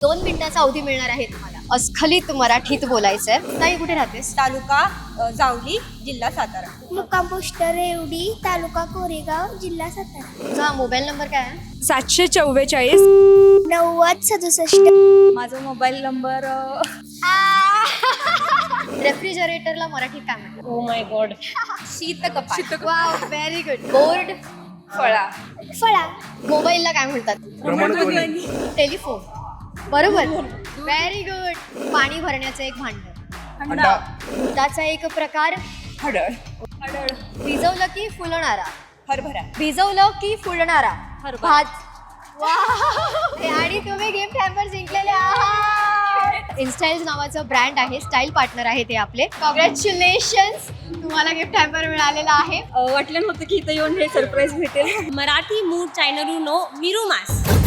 2 मिनिटाचा अवधी मिळणार आहे तुम्हाला. अस्खलित मराठीत बोलायचंय. ताई कुठे राहतेस? तालुका जावली, जिल्हा सातारा. मुक्काम पोस्ट रेवडी, तालुका कोरेगाव, जिल्हा सातारा. तुझा मोबाईल नंबर काय आहे? 744. 9067. माझा मोबाईल नंबर रेफ्रिजरेटरला मराठीत काय म्हणतात? Oh my God. शीतकपाट. Wow, very good. बोर्ड. फळा. फळा. मोबाईलला काय म्हणतात? टेलिफोन. बरोबर. Very good. पाणी भरण्याचं एक भांड. दुधाचा एक प्रकार. हडळ. भिजवलं की फुलणारा. हरभरा. भिजवलं की फुलणारा. हरभरा. भात. वाव. आणि तुम्ही गिफ्ट हॅम्पर जिंकलेले आहात. इनस्टाइल्स नावाचं ब्रँड आहे, स्टाईल पार्टनर आहे ते आपले. कॉंग्रॅच्युलेशन्स, तुम्हाला गिफ्ट हॅम्पर मिळालेला आहे. वाटलं नव्हतं की इथं येऊन हे सरप्राईज भेटेल. मराठी मूड चॅनल नो मिरू मास.